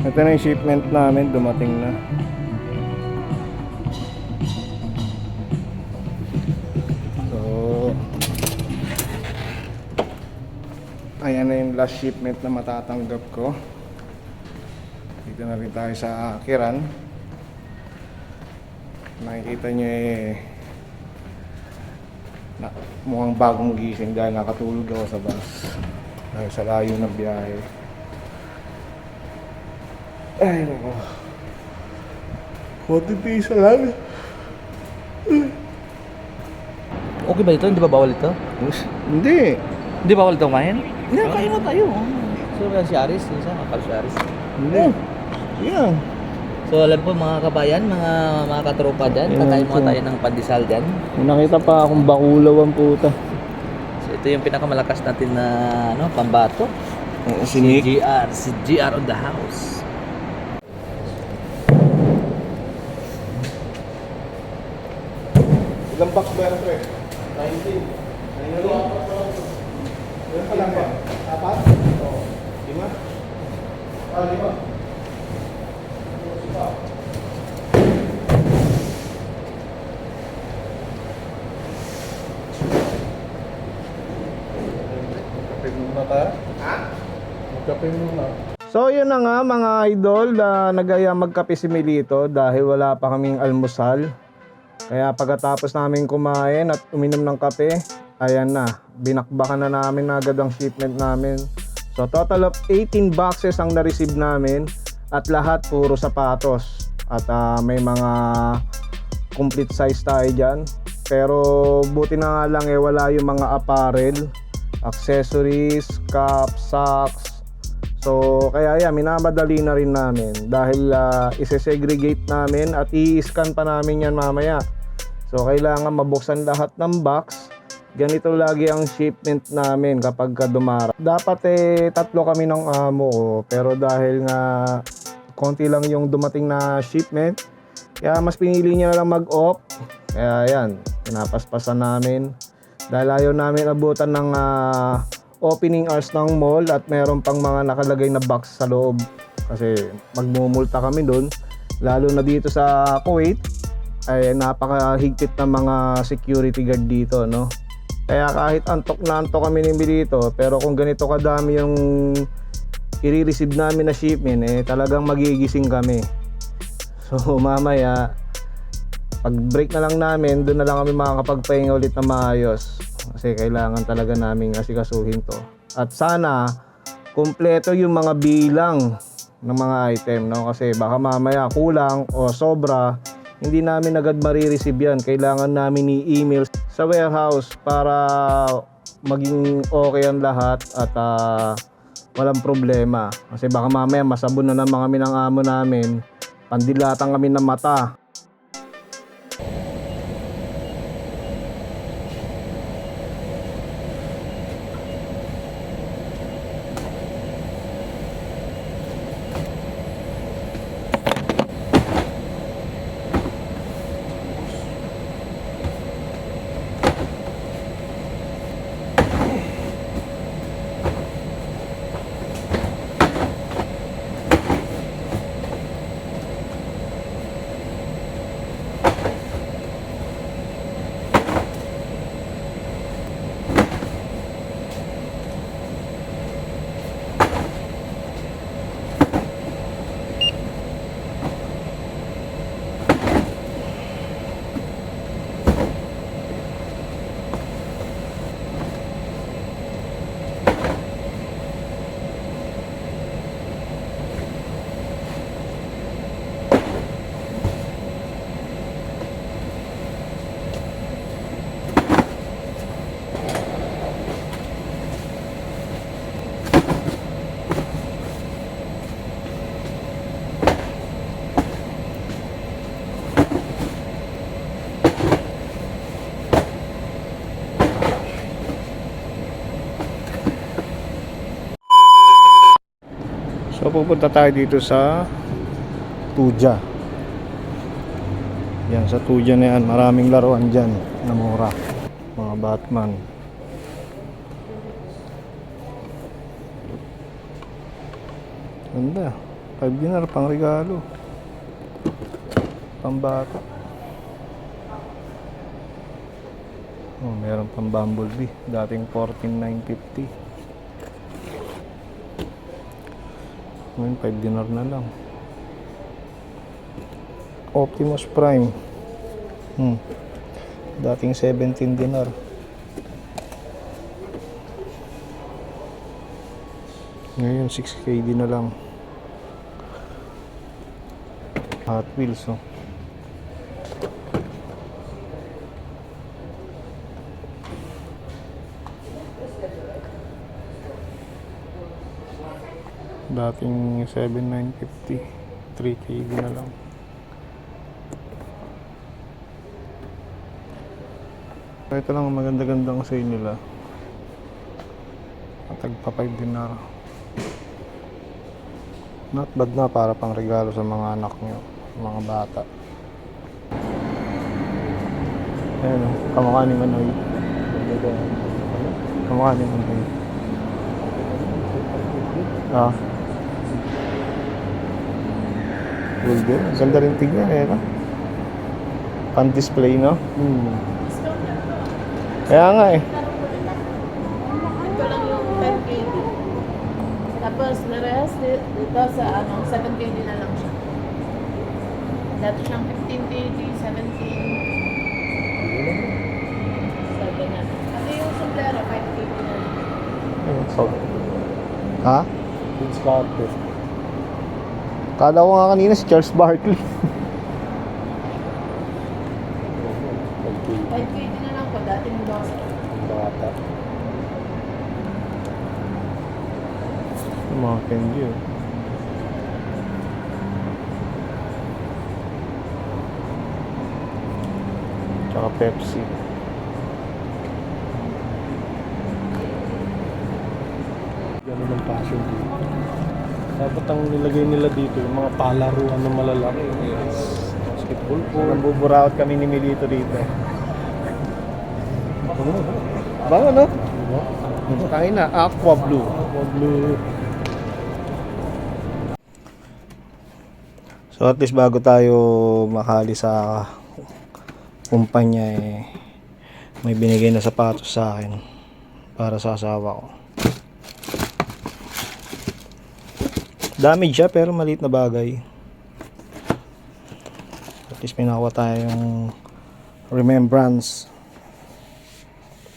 Ito na yung shipment namin, dumating na. So, ayan na yung last shipment na matatanggap ko. Dito na rin tayo sa Kiran. Nakikita nyo mukhang bagong gising dahil nakatulog ako sa bus dahil sa layo ng biyahe. Ay nako, 40 piso lang. Okay ba ito? Hindi ba bawal ito? Hindi. Hindi bawal ito kumain? Hindi, kain na tayo. So, si Aris, isa, akal si Aris. Hindi. Yan. So, alam po mga kabayan, mga katropa dyan, kakain mo tayo ng pandesal dyan. May nakita pa akong bakulaw ang puta. So, ito yung pinakamalakas natin na pambato. Si Nick. Si GR on the house. Ilang box ba yan, pre? 19. 19? Ilan pa lang ba? 4? Oo. 5? 5. Magkape muna tayo? Ha? Magkape muna. So yun na nga mga idol, nagaya magkape si Milito dahil wala pa kaming almusal. Kaya pagkatapos namin kumain at uminom ng kape, ayan na, binakbakan na namin agad ang shipment namin. So total of 18 boxes ang na-receive namin at lahat puro sapatos. At may mga complete size tayo dyan. Pero buti na nga lang wala yung mga apparel, accessories, cups, socks. So kaya yan, minamadali na rin namin dahil ise-segregate namin at i-scan pa namin yan mamaya. So kailangan mabuksan lahat ng box. Ganito lagi ang shipment namin kapag dumara. Dapat 3 kami ng amo ko, pero dahil nga konti lang yung dumating na shipment, kaya mas pinili niya na lang mag-off. Kaya yan, pinapaspasan namin dahil ayaw namin abutan ng opening hours ng mall at meron pang mga nakalagay na box sa loob kasi magmumulta kami doon, lalo na dito sa Kuwait ay napakahigpit ng mga security guard dito, no? Kaya kahit antok na antok kami ni Milito, pero kung ganito kadami yung i-receive namin na shipment, talagang magigising kami. So mamaya pag break na lang namin, doon na lang kami makakapagpahinga ulit na maayos kasi kailangan talaga namin asikasuhin to. At sana kumpleto yung mga bilang ng mga item, no? Kasi baka mamaya kulang o sobra, hindi namin agad marireceive yan. Kailangan namin i-email sa warehouse para maging okay ang lahat at walang problema. Kasi baka mamaya masabon na naman kami ng amo namin, pandilatan kami ng mata. So pupunta tayo dito sa Tuja. Yan, sa Tuja na yan, maraming laruan dyan na mura, mga Batman. Ganda. 5 dinar pang regalo. Pambata. Oh, meron pang Bumblebee. Dating 14,950. Ngayon 5 dinar na lang. Optimus Prime. Dating 17 dinar. Ngayon 6KD na lang. Hot Wheels, oh. Dating 7,950. 3KD na lang. Ito lang ang maganda-gandang sale nila. Tagpa 5 dinar. Not bad na para pang regalo sa mga anak nyo, mga bata. Ayan o, kamukha ni Manoy. Kamukha ni Manoy. Ah. Vulgar. Ganda rin tignan eh, no? Pan-display, no? Kaya nga eh. Ito lang yung 10KD. Tapos, the rest, dito sa 7KD na lang siya. Dati siyang 15KD, 17. 7 na. Kasi yung sombrero, 5KD na lang. Ha? Vince Carter. Kala ko nga kanina si Charles Barkley. 5KD na lang po, dati yung boss. Bata. Mga candy, oh. Tsaka Pepsi. Ganun ang passion dito. Dapat ang nilagay nila dito, yung mga palaruan na malalaki. Yes. Basketball po. Nambuburaot kami ni Milito dito. Bango, no? Tangin na, Aqua Blue. Blue. So at least bago tayo makali sa kumpanya eh, may binigay na sapatos sa akin para sa asawa ko. Damage siya pero maliit na bagay. At least may nakuha tayong remembrance